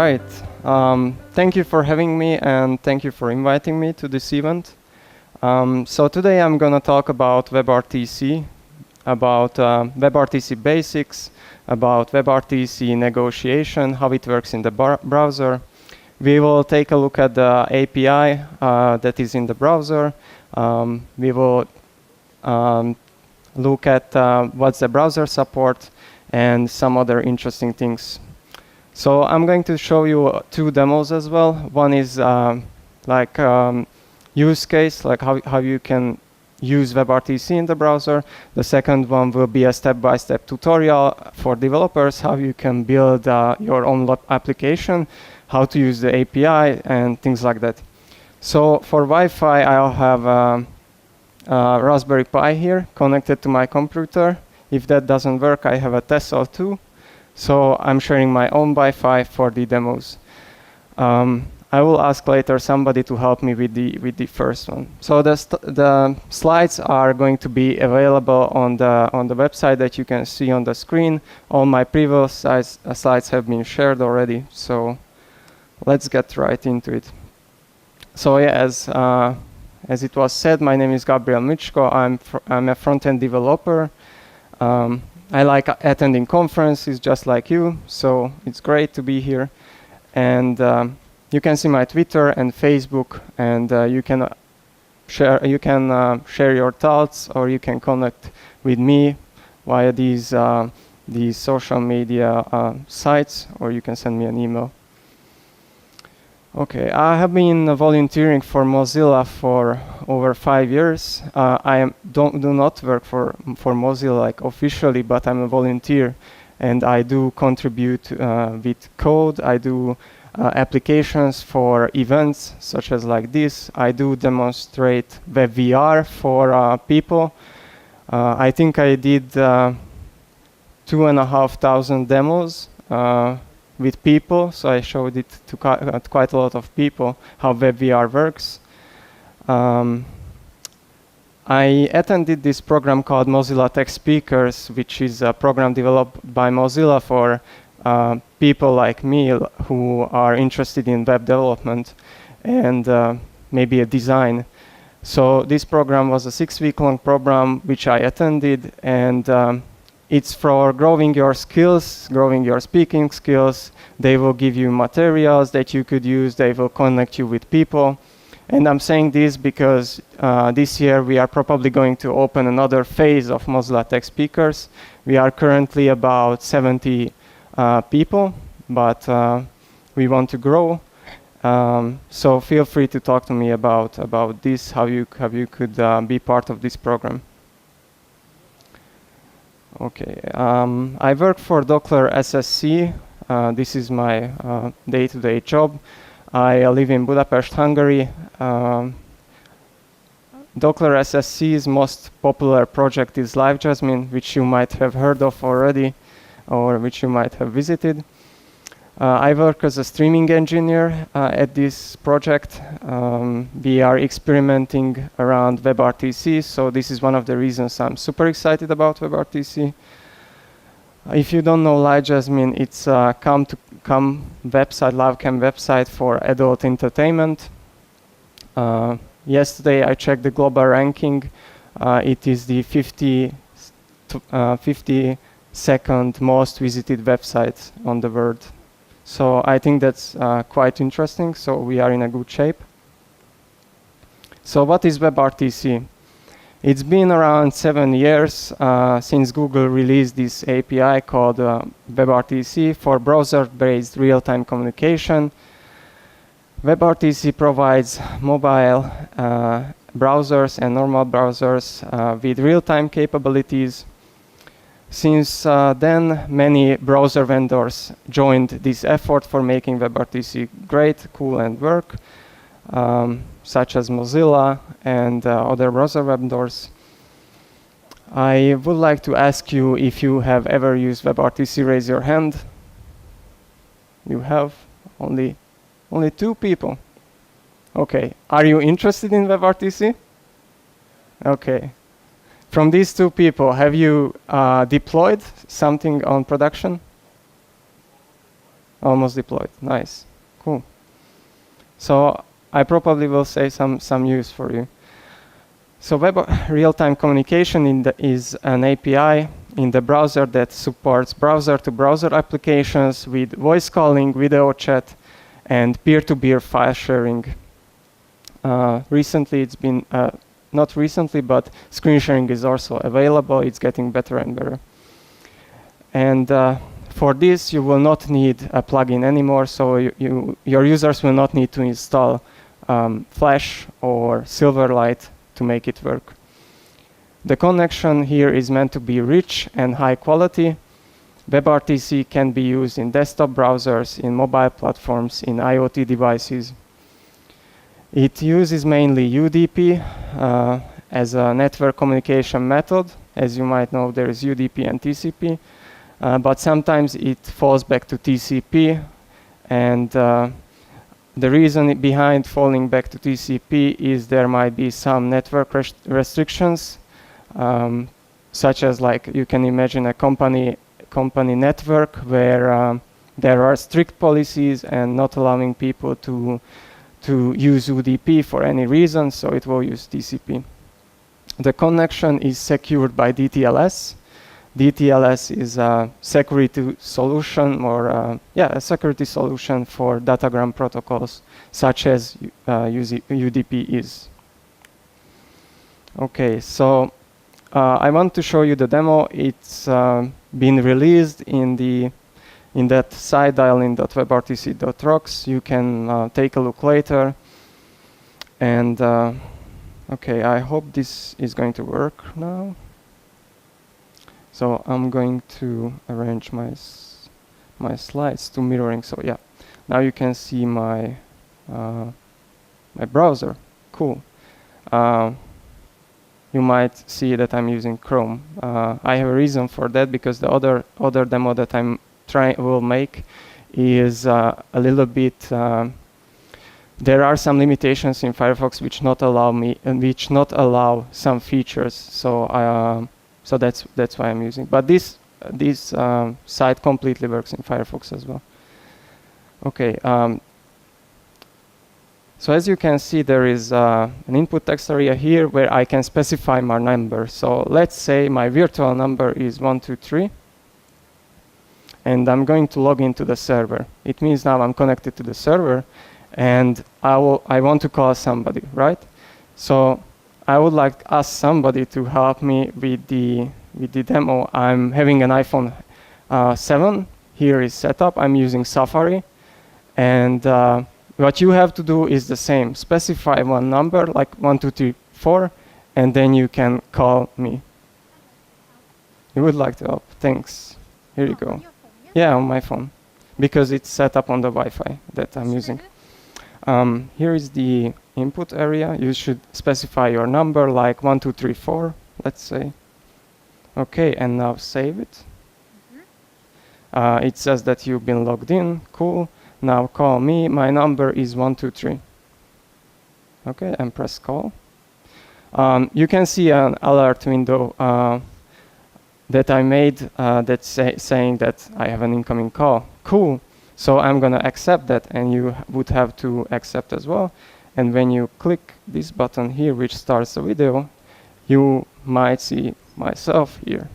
right. Thank you for having me and thank you for inviting me to this event. So today I'm going to talk about WebRTC, about WebRTC basics, about WebRTC negotiation, how it works in the browser. We will take a look at the API that is in the browser. We will look at what's the browser support and some other interesting things. So I'm going to show you two demos as well. One is use case, like how you can use WebRTC in the browser. The second one will be a step-by-step tutorial for developers, how you can build your own application, how to use the API, and things like that. So for Wi-Fi, I'll have a Raspberry Pi here connected to my computer. If that doesn't work, I have a Tesla too. So I'm sharing my own Wi-Fi for the demos. I will ask later somebody to help me with the first one. So the slides are going to be available on the website that you can see on the screen. All my previous slides have been shared already. So let's get right into it. So yeah, as it was said, my name is Gabriel Micko. I'm a front-end developer. I like attending conferences just like you, so it's great to be here. And you can see my Twitter and Facebook, and you can share your thoughts, or you can connect with me via these social media sites, or you can send me an email. Okay, I have been volunteering for Mozilla for over 5 years. I do not work for Mozilla like officially, but I'm a volunteer, and I do contribute with code. I do applications for events such as like this. I do demonstrate WebVR for people. I think I did 2,500 demos with people, so I showed it to quite a lot of people how WebVR works. I attended this program called Mozilla Tech Speakers, which is a program developed by Mozilla for people like me who are interested in web development and maybe a design. So this program was a 6-week-long program which I attended, and it's for growing your skills, growing your speaking skills. They will give you materials that you could use. They will connect you with people. And I'm saying this because this year we are probably going to open another phase of Mozilla Tech Speakers. We are currently about 70 people, but we want to grow. So feel free to talk to me about this, how you could be part of this program. Okay, I work for Dockler SSC. This is my day-to-day job. I live in Budapest, Hungary. Dockler SSC's most popular project is LiveJasmine, which you might have heard of already, or which you might have visited. I work as a streaming engineer at this project. We are experimenting around WebRTC, so this is one of the reasons I'm super excited about WebRTC. If you don't know LiveJasmine, it's a Come website, LiveCam website for adult entertainment. Yesterday I checked the global ranking. It is the 52nd most visited website on the world. So I think that's quite interesting, so we are in a good shape. So what is WebRTC? It's been around 7 years since Google released this API called WebRTC for browser-based real-time communication. WebRTC provides mobile browsers and normal browsers with real-time capabilities. Since then, many browser vendors joined this effort for making WebRTC great, cool, and work, such as Mozilla and other browser vendors. I would like to ask you if you have ever used WebRTC. Raise your hand. You have? Only 2 people. Okay. Are you interested in WebRTC? Okay. From these 2 people, have you deployed something on production? Almost deployed. Nice. Cool. So I probably will say some use for you. So Web Real-Time Communication is an API in the browser that supports browser-to-browser applications with voice calling, video chat, and peer-to-peer file sharing. Recently, it's been, not recently, but screen sharing is also available. It's getting better and better. And for this, you will not need a plugin anymore, so your users will not need to install Flash or Silverlight to make it work. The connection here is meant to be rich and high quality. WebRTC can be used in desktop browsers, in mobile platforms, in IoT devices. It uses mainly UDP as a network communication method. As you might know, there is UDP and TCP, but sometimes it falls back to TCP, and the reason behind falling back to TCP is there might be some network restrictions, such as, like, you can imagine a company network where there are strict policies and not allowing people to use UDP for any reason, so it will use TCP. The connection is secured by DTLS. DTLS is a security solution, or a security solution for datagram protocols, such as UDP is. Okay, so I want to show you the demo. It's been released in that site, dialing.webrtc.rocks. You can take a look later. And okay, I hope this is going to work now. So I'm going to arrange my slides to mirroring. So yeah, now you can see my my browser. Cool. You might see that I'm using Chrome. I have a reason for that, because the other demo that will make is a little bit. There are some limitations in Firefox which not allow some features. So that's why I'm using. But this site completely works in Firefox as well. Okay. So as you can see, there is an input text area here where I can specify my number. So let's say my virtual number is 123, and I'm going to log into the server. It means now I'm connected to the server, and I want to call somebody, right? So I would like to ask somebody to help me with the demo. I'm having an iPhone 7. Here is setup. I'm using Safari, and what you have to do is the same. Specify one number, like 1234, and then you can call me. You would like to help? Thanks. Here you go. On your phone, Yeah, on my phone, because it's set up on the Wi-Fi that I'm using. Here is the input area. You should specify your number, like 1234, let's say. Okay, and now save it. It says that you've been logged in. Cool. Now call me. My number is 123. Okay, and press call. You can see an alert window that I made that's saying that I have an incoming call. Cool. So I'm going to accept that, and you would have to accept as well. And when you click this button here, which starts the video, you might see myself here.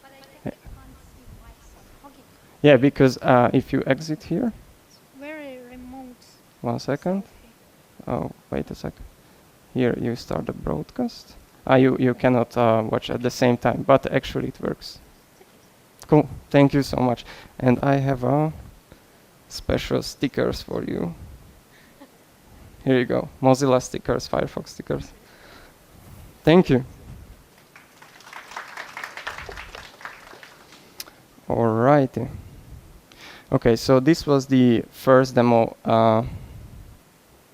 But I can't see myself. Okay. Yeah, because if you exit here, It's very remote. 1 second. Oh, wait a second. Here you start the broadcast. You cannot watch at the same time, but actually it works. Cool, thank you so much. And I have special stickers for you. Here you go, Mozilla stickers, Firefox stickers. Thank you. Alrighty. Okay, so this was the first demo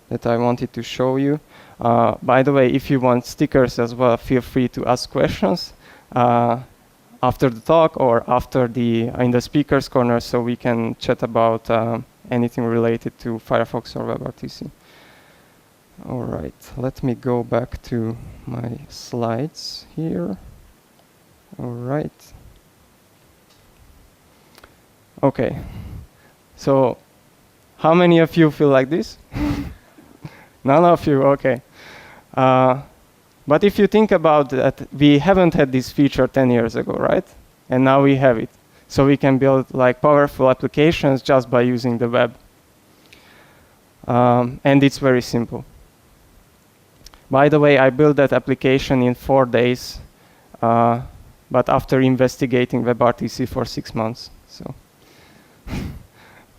that I wanted to show you. By the way, if you want stickers as well, feel free to ask questions after the talk or after in the speakers corner, so we can chat about anything related to Firefox or WebRTC. All right, let me go back to my slides here. All right. Okay. So how many of you feel like this? None of you, okay. But if you think about that, we haven't had this feature 10 years ago, right? And now we have it. So we can build like powerful applications just by using the web. And it's very simple. By the way, I built that application in 4 days, but after investigating WebRTC for 6 months. So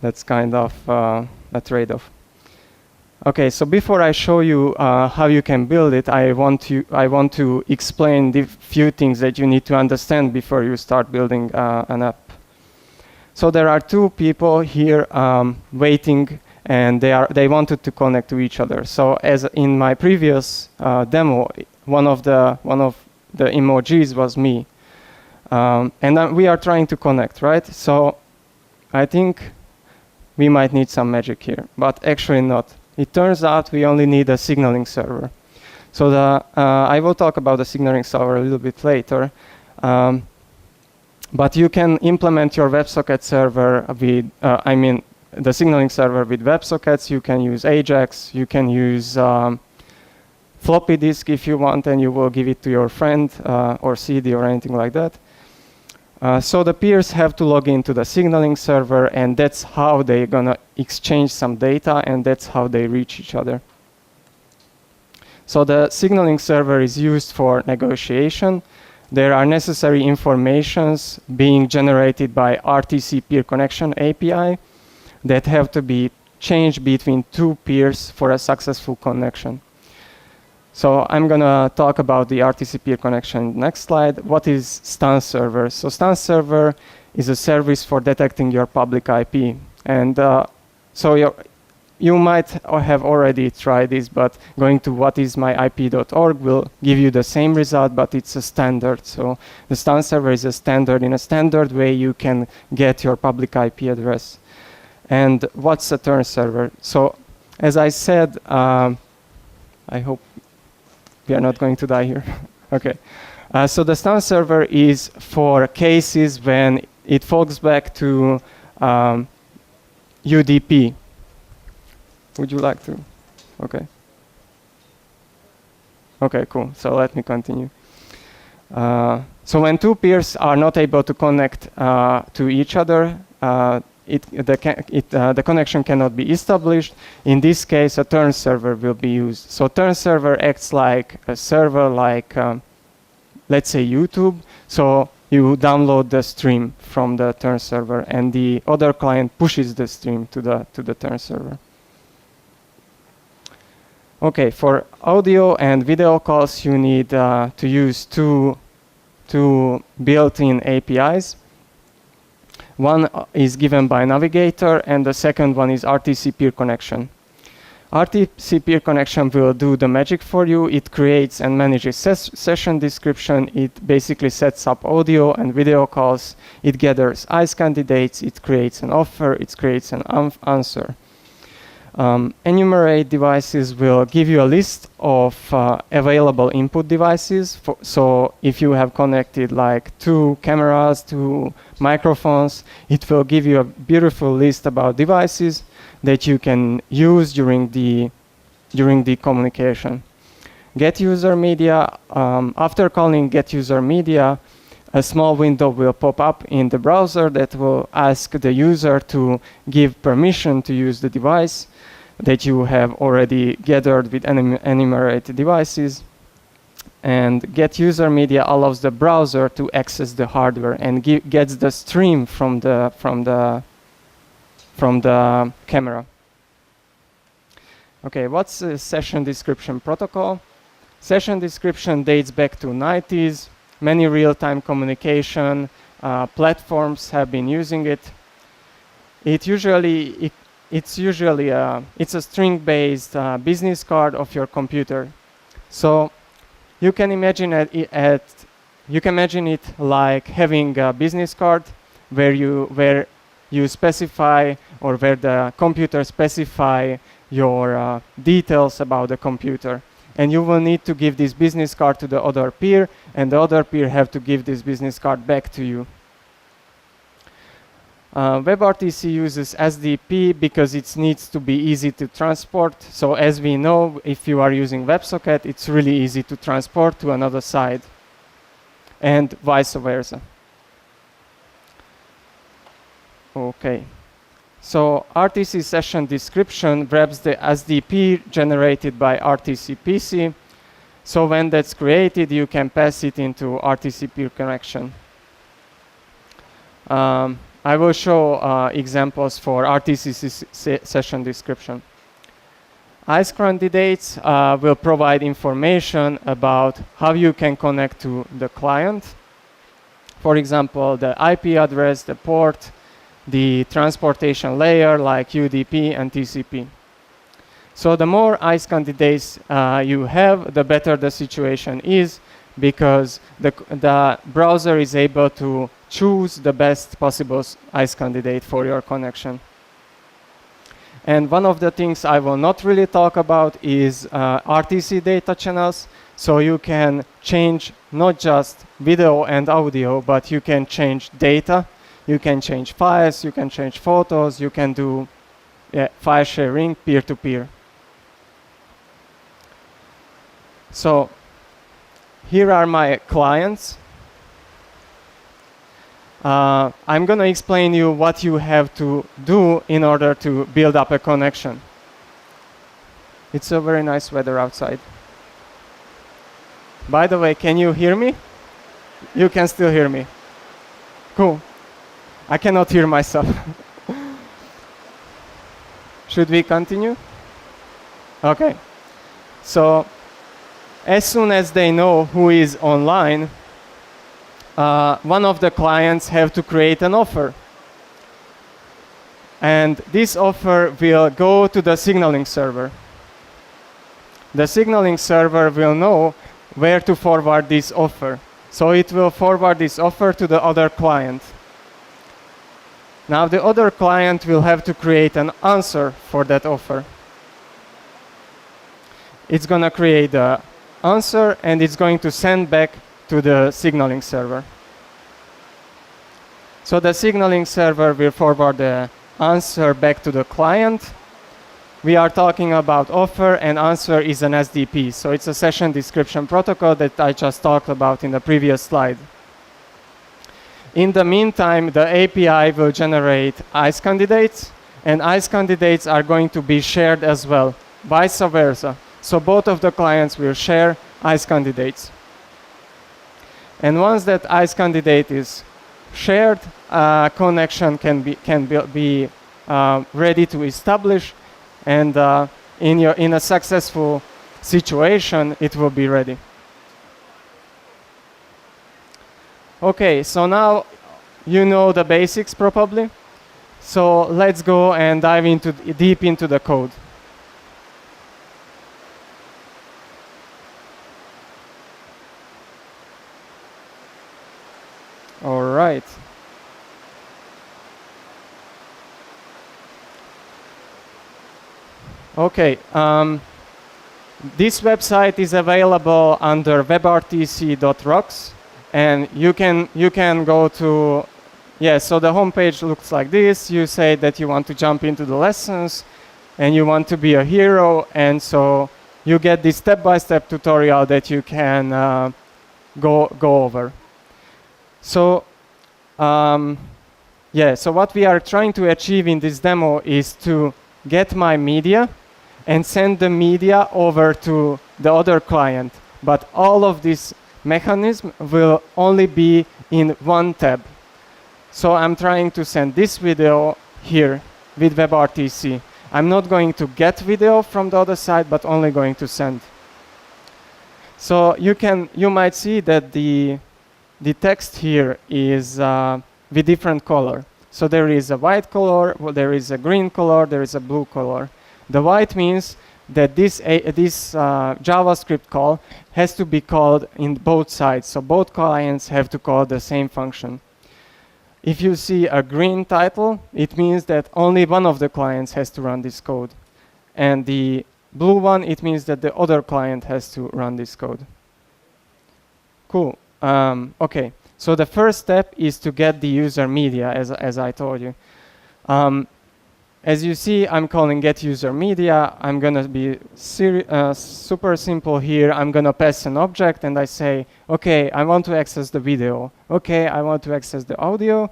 that's kind of a trade-off. Okay, so before I show you how you can build it, I want to explain the few things that you need to understand before you start building an app. So there are 2 people here waiting, and they wanted to connect to each other. So as in my previous demo, one of the emojis was me, and we are trying to connect, right? So I think we might need some magic here, but actually not. It turns out we only need a signaling server. So I will talk about the signaling server a little bit later. But you can implement your WebSocket server with, the signaling server with WebSockets. You can use Ajax. You can use floppy disk if you want, and you will give it to your friend or CD or anything like that. So the peers have to log into the signaling server, and that's how they're gonna exchange some data, and that's how they reach each other. So the signaling server is used for negotiation. There are necessary informations being generated by RTC peer connection API that have to be changed between 2 peers for a successful connection. So I'm going to talk about the RTC peer connection. Next slide. What is stun server? So stun server is a service for detecting your public IP. And so you might have already tried this, but going to whatismyip.org will give you the same result, but it's a standard. So the stun server is a standard. In a standard way, you can get your public IP address. And what's a turn server? So as I said, I hope we are not going to die here. Okay. So the stun server is for cases when it falls back to UDP. Would you like to? Okay. Okay, cool. So let me continue. So when 2 peers are not able to connect to each other, the connection cannot be established. In this case, a turn server will be used. So turn server acts like a server, like let's say YouTube. So you download the stream from the turn server, and the other client pushes the stream to the turn server. Okay, for audio and video calls, you need to use two built-in APIs. One is given by Navigator, and the second one is RTC peer connection. RTC peer connection will do the magic for you. It creates and manages session description. It basically sets up audio and video calls. It gathers ICE candidates. It creates an offer. It creates an answer. Enumerate devices will give you a list of available input devices. So if you have connected like 2 cameras, 2 microphones, it will give you a beautiful list about devices that you can use during the communication. Get user media. After calling get user media, a small window will pop up in the browser that will ask the user to give permission to use the device that you have already gathered with enumerated devices. And get user media allows the browser to access the hardware and gets the stream from the camera. Okay, what's a session description protocol? Session description dates back to 90s. Many real-time communication platforms have been using it. It's a string-based business card of your computer. So you can imagine it like having a business card where you specify, or where the computer specify your details about the computer. And you will need to give this business card to the other peer, and the other peer have to give this business card back to you. WebRTC uses SDP because it needs to be easy to transport. So as we know, if you are using WebSocket, it's really easy to transport to another side, and vice versa. Okay. So RTC session description grabs the SDP generated by RTC PC. So when that's created, you can pass it into RTC peer connection. I will show examples for RTC session description. ICE candidates will provide information about how you can connect to the client. For example, the IP address, the port, the transportation layer like UDP and TCP. So the more ICE candidates you have, the better the situation is, because the browser is able to choose the best possible ICE candidate for your connection. And one of the things I will not really talk about is RTC data channels. So you can change not just video and audio, but you can change data. You can change files, you can change photos, you can do file sharing peer-to-peer. So here are my clients. I'm going to explain you what you have to do in order to build up a connection. It's a very nice weather outside. By the way, can you hear me? You can still hear me. Cool. I cannot hear myself. Should we continue? Okay. So as soon as they know who is online, one of the clients have to create an offer. And this offer will go to the signaling server. The signaling server will know where to forward this offer. So it will forward this offer to the other client. Now the other client will have to create an answer for that offer. It's going to create the answer and it's going to send back to the signaling server. So the signaling server will forward the answer back to the client. We are talking about offer, and answer is an SDP. So it's a session description protocol that I just talked about in the previous slide. In the meantime, the API will generate ICE candidates, and ICE candidates are going to be shared as well, vice versa. So both of the clients will share ICE candidates. And once that ICE candidate is shared, connection can be ready to establish, and in a successful situation, it will be ready. Okay, so now you know the basics probably. So let's go and dive deep into the code. All right. Okay. This website is available under webrtc.rocks, and you can go to, so the homepage looks like this. You say that you want to jump into the lessons, and you want to be a hero, and so you get this step-by-step tutorial that you can go over. So, so what we are trying to achieve in this demo is to get my media and send the media over to the other client. But all of this mechanism will only be in one tab. So I'm trying to send this video here with WebRTC. I'm not going to get video from the other side, but only going to send. So you might see that the text here is with different color. So there is a white color, there is a green color, there is a blue color. The white means that this JavaScript call has to be called in both sides. So both clients have to call the same function. If you see a green title, it means that only one of the clients has to run this code. And the blue one, it means that the other client has to run this code. Cool. Okay. So the first step is to get the user media, as I told you. As you see, I'm calling get user media. I'm gonna be super simple here. I'm gonna pass an object and I say, okay, I want to access the video. Okay, I want to access the audio.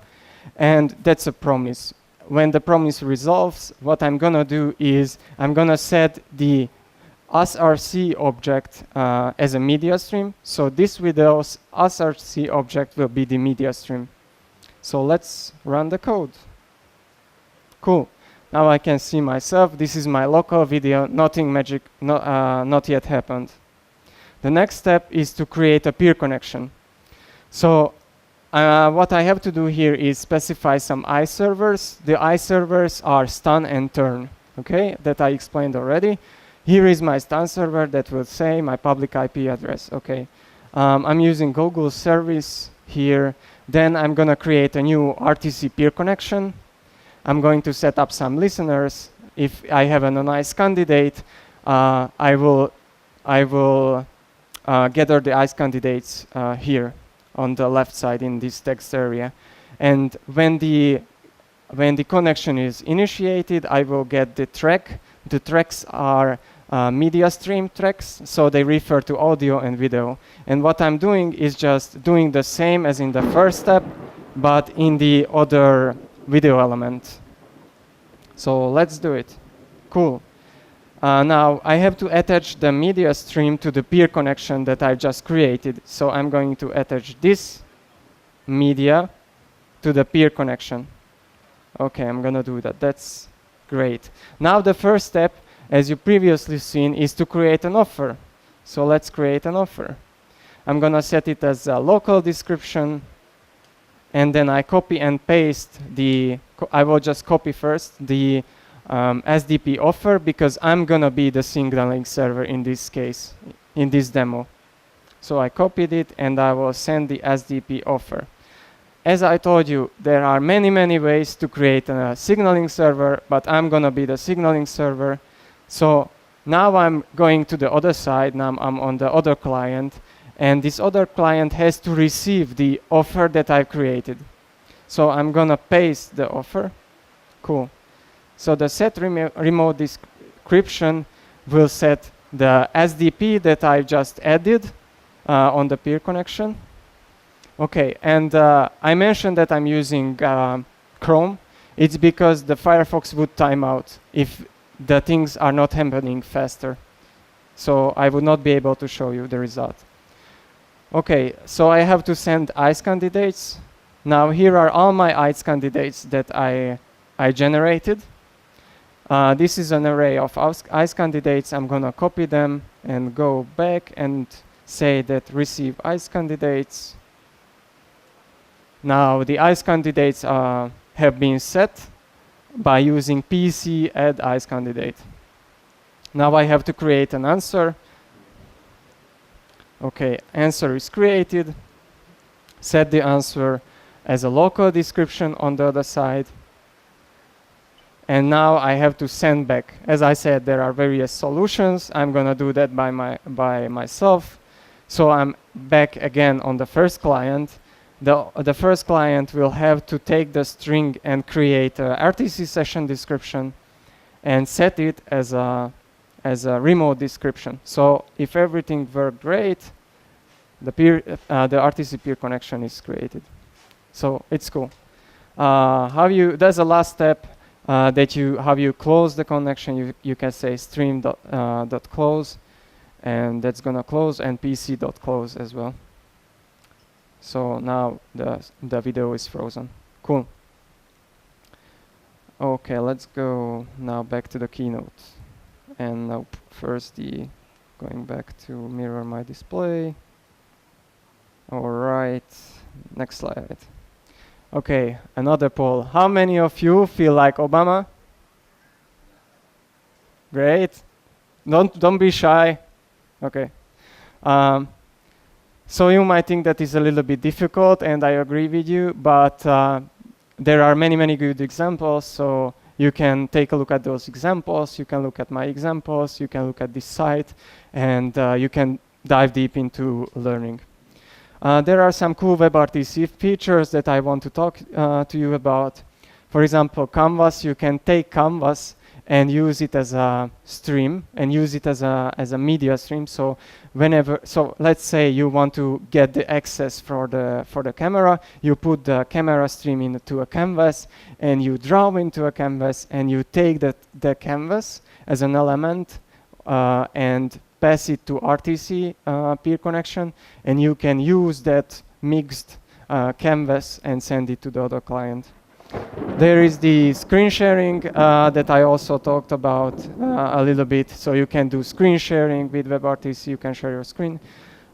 And that's a promise. When the promise resolves, what I'm gonna do is I'm gonna set the src object as a media stream. So this video's src object will be the media stream. So let's run the code. Cool. Now I can see myself. This is my local video. Nothing magic, not yet happened. The next step is to create a peer connection. So what I have to do here is specify some iServers. The iServers are stun and turn, okay, that I explained already. Here is my stun server that will say my public IP address, okay. I'm using Google service here. Then I'm gonna create a new RTC peer connection. I'm going to set up some listeners. If I have a nice candidate, I will gather the ICE candidates here on the left side in this text area. And when the connection is initiated, I will get the track. The tracks are media stream tracks, so they refer to audio and video. And what I'm doing is just doing the same as in the first step, but in the other video element. So let's do it. Cool. Now I have to attach the media stream to the peer connection that I just created. So I'm going to attach this media to the peer connection. Okay, I'm gonna do that. That's great. Now the first step, as you previously seen, is to create an offer. So let's create an offer. I'm gonna set it as a local description, and then I copy and paste I will just copy first the SDP offer, because I'm gonna be the signaling server in this case, in this demo. So I copied it and I will send the SDP offer. As I told you, there are many ways to create a signaling server, but I'm gonna be the signaling server. So now I'm going to the other side. Now I'm on the other client, and this other client has to receive the offer that I've created. So I'm gonna paste the offer. Cool. So the set remote description will set the SDP that I just added on the peer connection. Okay, and I mentioned that I'm using Chrome. It's because the Firefox would time out if the things are not happening faster. So I would not be able to show you the result. Okay, so I have to send ICE candidates. Now here are all my ICE candidates that I generated. This is an array of ICE candidates. I'm gonna copy them and go back and say that receive ICE candidates. Now the ICE candidates have been set by using PC add ICE candidate. Now I have to create an answer. Okay, answer is created. Set the answer as a local description on the other side. And now I have to send back. As I said, there are various solutions. I'm gonna do that by myself. So I'm back again on the first client. The first client will have to take the string and create a RTC session description and set it as a remote description. So if everything worked great, the RTC peer connection is created. So it's cool. There's a last step how you close the connection. You can say stream.close, and that's gonna close, and pc.close as well. So now the video is frozen. Cool. Okay, let's go now back to the keynote. And now first going back to mirror my display. All right, next slide. Okay, another poll. How many of you feel like Obama? Great. Don't be shy. Okay. So you might think that is a little bit difficult, and I agree with you, but there are many good examples, so you can take a look at those examples, you can look at my examples, you can look at this site, and you can dive deep into learning. There are some cool WebRTC features that I want to talk to you about. For example, Canvas, you can take Canvas and use it as a stream and use it as a media stream. So let's say you want to get the access for the camera, you put the camera stream into a canvas and you draw into a canvas and you take the canvas as an element and pass it to RTC peer connection, and you can use that mixed canvas and send it to the other client. There is the screen sharing that I also talked about a little bit. So you can do screen sharing with WebRTC, you can share your screen.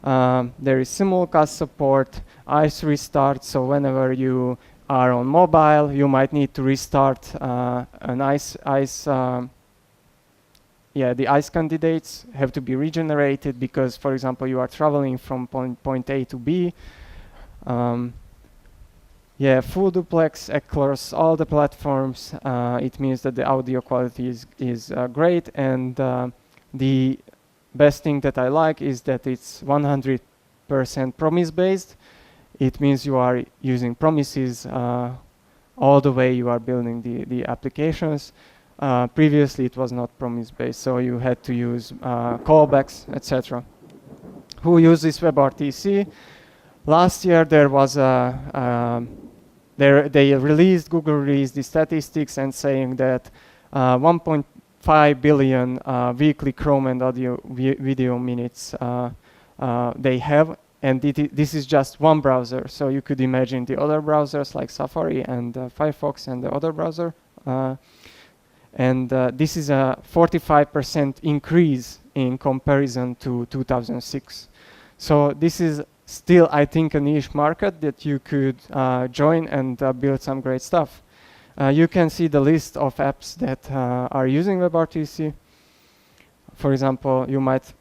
There is simulcast support, ICE restart, so whenever you are on mobile, you might need to restart an ICE the ICE candidates have to be regenerated because, for example, you are traveling from point A to B. Full duplex across all the platforms. It means that the audio quality is great, and the best thing that I like is that it's 100% promise-based. It means you are using promises all the way you are building the applications. Previously, it was not promise-based, so you had to use callbacks, etc. Who uses WebRTC? Last year, there was Google released the statistics and saying that 1.5 billion weekly Chrome and audio video minutes they have, and this is just one browser. So you could imagine the other browsers like Safari and Firefox and the other browser. This is a 45% increase in comparison to 2006. So this is still, I think, a niche market that you could join and build some great stuff. You can see the list of apps that are using WebRTC. For example, you might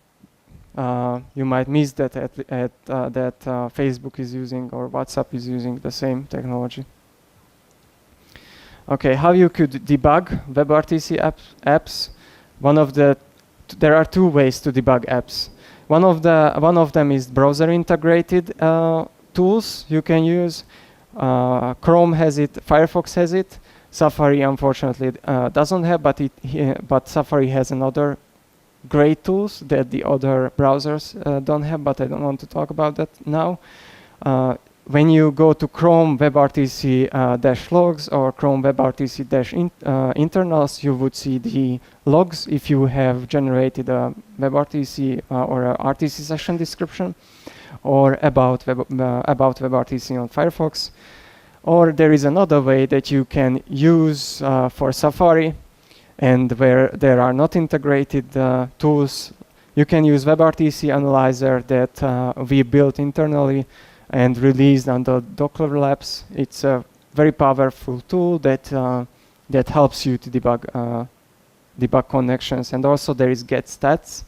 miss that that Facebook is using or WhatsApp is using the same technology. Okay, how you could debug WebRTC apps? There are two ways to debug apps. One of them is browser integrated tools you can use. Chrome has it, Firefox has it. Safari unfortunately doesn't have, but Safari has another great tools that the other browsers don't have, but I don't want to talk about that now. When you go to Chrome WebRTC-logs or Chrome WebRTC-internals, you would see the logs if you have generated a WebRTC or a RTC session description, or about WebRTC on Firefox. Or there is another way that you can use for Safari, and where there are not integrated tools, you can use WebRTC Analyzer that we built internally and released under Docker Labs. It's a very powerful tool that helps you to debug connections. And also there is GetStats,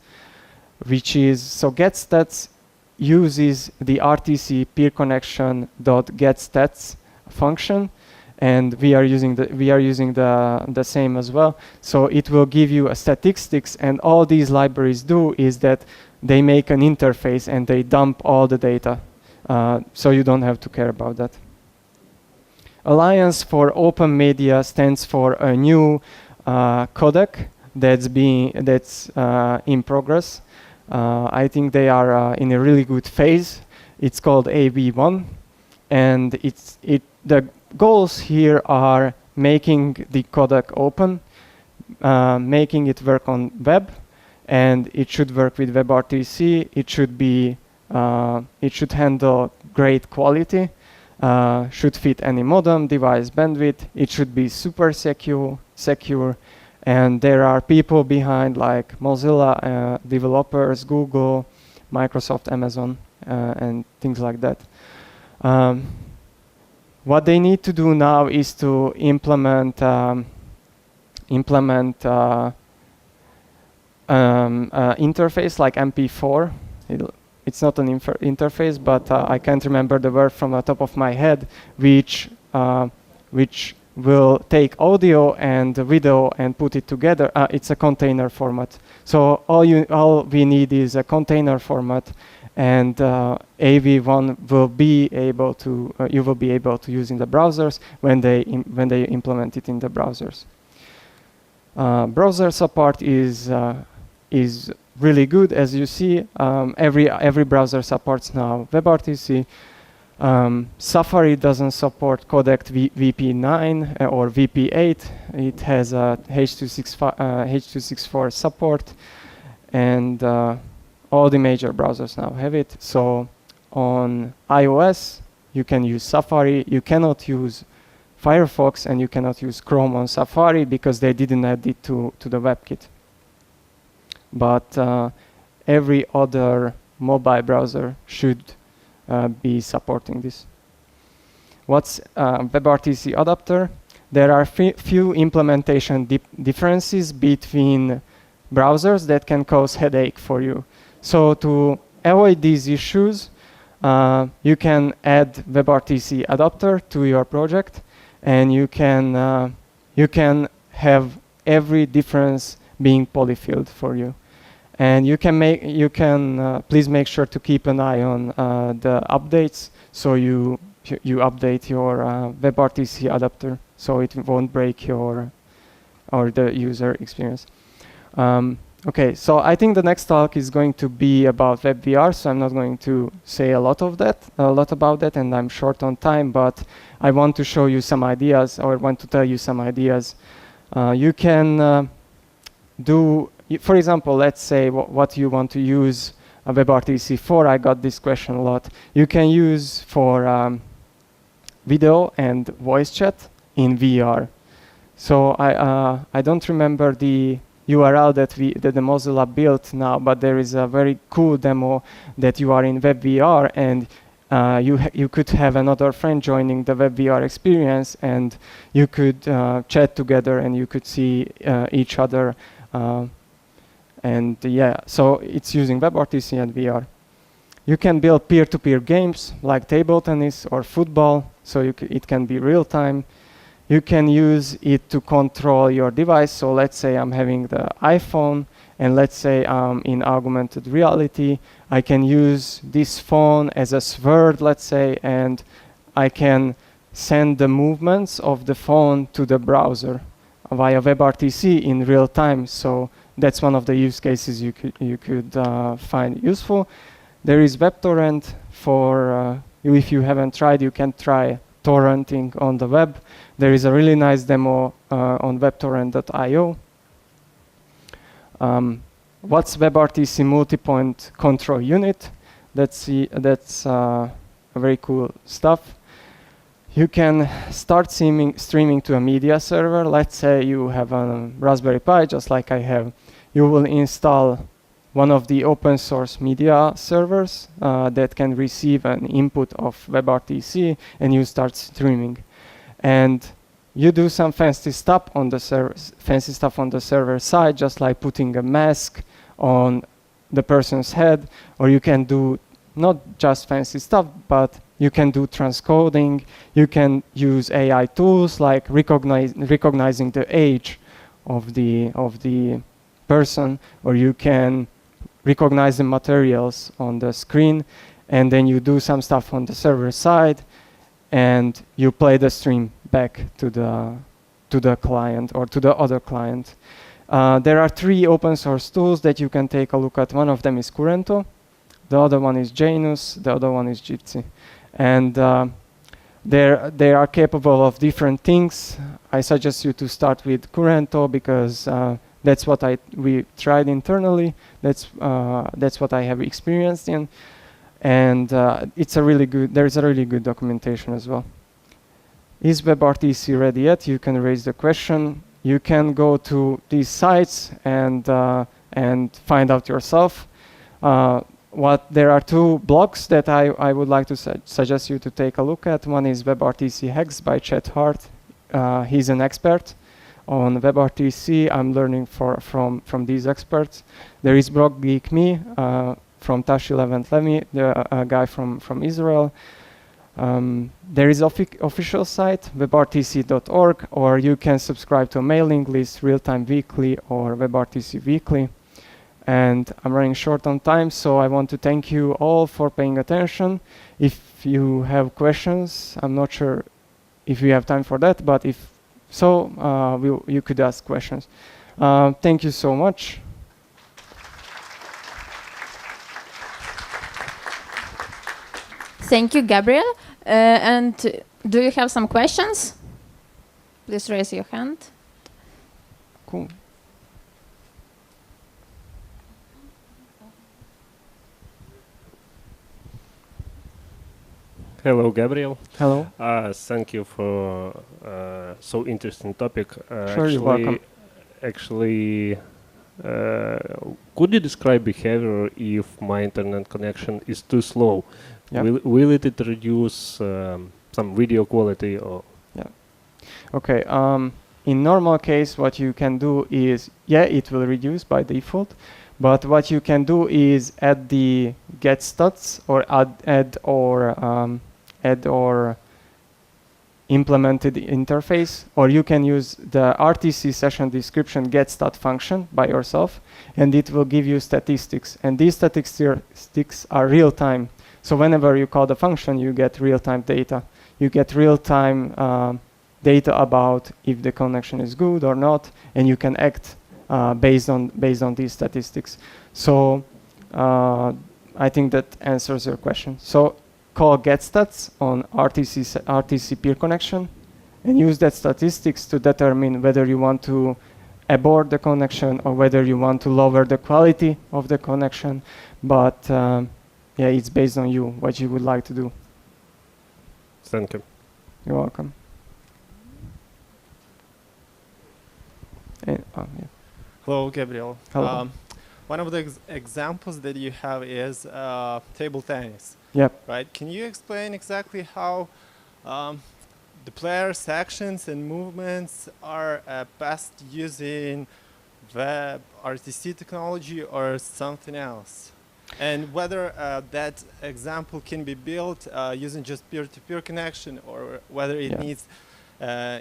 GetStats uses the RTC peer connection .getstats function, and we are using the same as well. So it will give you a statistics, and all these libraries do is that they make an interface and they dump all the data. So you don't have to care about that. Alliance for Open Media stands for a new codec that's in progress. I think they are in a really good phase. It's called AV1, and the goals here are making the codec open, making it work on web, and it should work with WebRTC. It should handle great quality, should fit any modem, device bandwidth. It should be super secure, and there are people behind like Mozilla, developers, Google, Microsoft, Amazon, and things like that. What they need to do now is to implement interface like MP4. It's not an interface, but I can't remember the word from the top of my head, which will take audio and video and put it together. It's a container format. So all we need is a container format, and AV1 will be able to you will be able to use in the browsers when they implement it in the browsers. Browser support is really good, as you see. Every browser supports now WebRTC. Safari doesn't support codec VP9 or VP8. It has a H.264 support, and all the major browsers now have it. So on iOS, you can use Safari. You cannot use Firefox, and you cannot use Chrome on Safari because they didn't add it to the WebKit. But every other mobile browser should be supporting this. What's WebRTC adapter? There are few implementation differences between browsers that can cause headache for you. So to avoid these issues, you can add WebRTC adapter to your project, and you can have every difference being polyfilled for you. And you can please make sure to keep an eye on the updates, so you update your WebRTC adapter so it won't break your or the user experience. Okay, so I think the next talk is going to be about WebVR, so I'm not going to say a lot about that, and I'm short on time, but I want to show you some ideas, or want to tell you some ideas. You can do, for example, let's say what you want to use a WebRTC for. I got this question a lot. You can use for video and voice chat in VR. So I don't remember the URL that the Mozilla built now, but there is a very cool demo that you are in WebVR, and you could have another friend joining the WebVR experience, and you could chat together, and you could see each other. And yeah, so it's using WebRTC and VR. You can build peer-to-peer games like table tennis or football, so it can be real time. You can use it to control your device. So let's say I'm having the iPhone, and let's say I'm in augmented reality. I can use this phone as a sword, let's say, and I can send the movements of the phone to the browser via WebRTC in real time. So that's one of the use cases you could find useful. There is WebTorrent for if you haven't tried, you can try torrenting on the web. There is a really nice demo on webtorrent.io. What's WebRTC Multipoint Control Unit? That's very cool stuff. You can start streaming to a media server. Let's say you have a Raspberry Pi, just like I have. You will install one of the open source media servers that can receive an input of WebRTC, and you start streaming. And you do some fancy stuff on the server side, just like putting a mask on the person's head, or you can do not just fancy stuff, but you can do transcoding. You can use AI tools like recognizing the age of the person, or you can recognize the materials on the screen, and then you do some stuff on the server side, and you play the stream back to the client or to the other client. There are 3 open source tools that you can take a look at. One of them is Curento, the other one is Janus, the other one is Gypsy. And they are capable of different things. I suggest you to start with Curento because that's what we tried internally. That's what I have experienced in, and it's a really good. There is a really good documentation as well. Is WebRTC ready yet? You can raise the question. You can go to these sites and find out yourself. There are 2 blogs that I would like to suggest you to take a look at. One is WebRTC Hacks by Chet Hart. He's an expert on WebRTC. I'm learning from these experts. There is Blog Geek Me from Tashi Levent-Levy, the guy from Israel. There is official site, webrtc.org, or you can subscribe to a mailing list, RealTime Weekly or WebRTC Weekly. And I'm running short on time, so I want to thank you all for paying attention. If you have questions, I'm not sure if we have time for that, but if so, you could ask questions. Thank you so much. Thank you, Gabriel. And do you have some questions? Please raise your hand. Cool. Hello, Gabriel. Hello. Thank you for so interesting topic. Sure, you're welcome. Actually, could you describe behavior if my internet connection is too slow? Yeah. Will it reduce some video quality or? Yeah. Okay. In normal case, what you can do is, it will reduce by default. But what you can do is add the get stats or add or implemented interface, or you can use the RTC session description get stat function by yourself, and it will give you statistics. And these statistics are real time. So whenever you call the function, you get real time data. You get real time data about if the connection is good or not, and you can act based on these statistics. So I think that answers your question. So call getStats on RTC peer connection and use that statistics to determine whether you want to abort the connection or whether you want to lower the quality of the connection. But it's based on you, what you would like to do. Thank you. You're welcome. And, Hello, Gabriel. Hello. One of the examples that you have is table tennis. Yep. Right? Can you explain exactly how the players' actions and movements are best using WebRTC technology or something else? And whether that example can be built using just peer-to-peer connection or whether it needs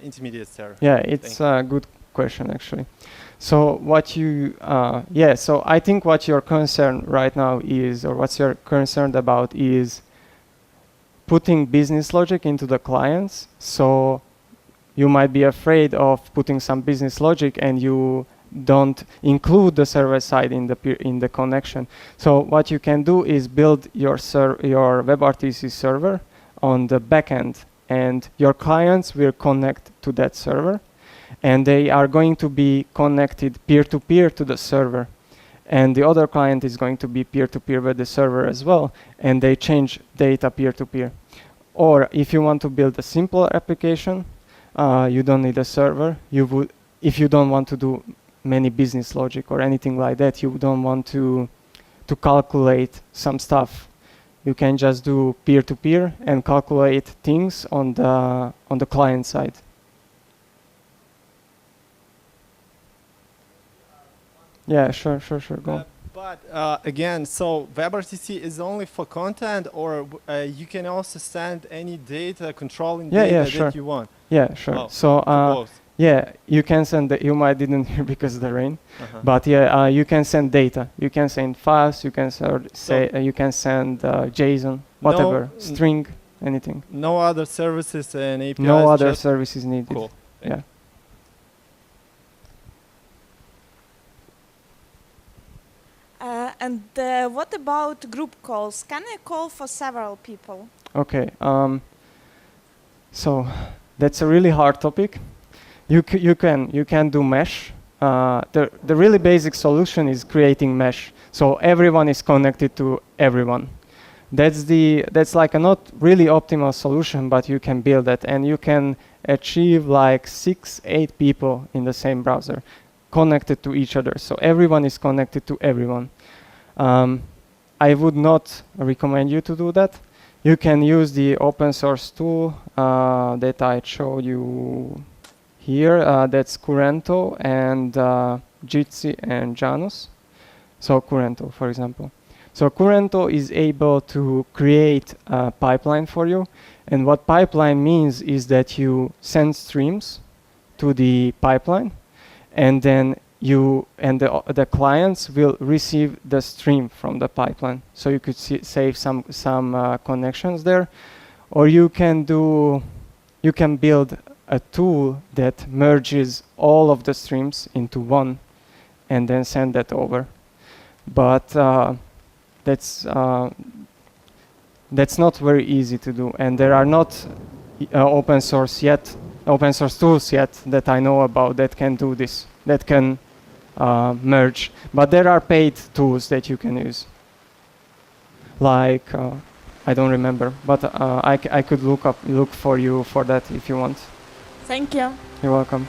intermediate server? Yeah, it's a good question actually. So what you, so I think what your concern right now is, or what you're concerned about is putting business logic into the clients. So you might be afraid of putting some business logic and you don't include the server side in the connection. So what you can do is build your WebRTC server on the backend, and your clients will connect to that server. And they are going to be connected peer-to-peer to the server. And the other client is going to be peer-to-peer with the server as well. And they change data peer-to-peer. Or if you want to build a simple application, you don't need a server. If you don't want to do many business logic or anything like that, you don't want to calculate some stuff. You can just do peer-to-peer and calculate things on the client side. Yeah, sure, go. But again, so WebRTC is only for content, or you can also send any data, controlling data that you want? Yeah, sure. Oh, so, you can send, you might didn't hear because of the rain, but you can send data. You can send files, you can you can send JSON, whatever, string, anything. No other services and APIs? No other services needed. Cool. Yeah. And what about group calls? Can I call for several people? Okay. So that's a really hard topic. You can do mesh. The really basic solution is creating mesh. So everyone is connected to everyone. That's like a not really optimal solution, but you can build that, and you can achieve like 6-8 people in the same browser connected to each other. So everyone is connected to everyone. I would not recommend you to do that. You can use the open source tool that I showed you here. That's Currento and Jitsi and Janus. So Currento, for example. So Currento is able to create a pipeline for you. And what pipeline means is that you send streams to the pipeline, and then you and the clients will receive the stream from the pipeline. So you could save some connections there, or you can build a tool that merges all of the streams into one and then send that over. But that's not very easy to do, and there are not open source tools yet that I know about that can do this, that can merge. But there are paid tools that you can use. Like I don't remember, but I could look for you for that if you want. Thank you. You're welcome.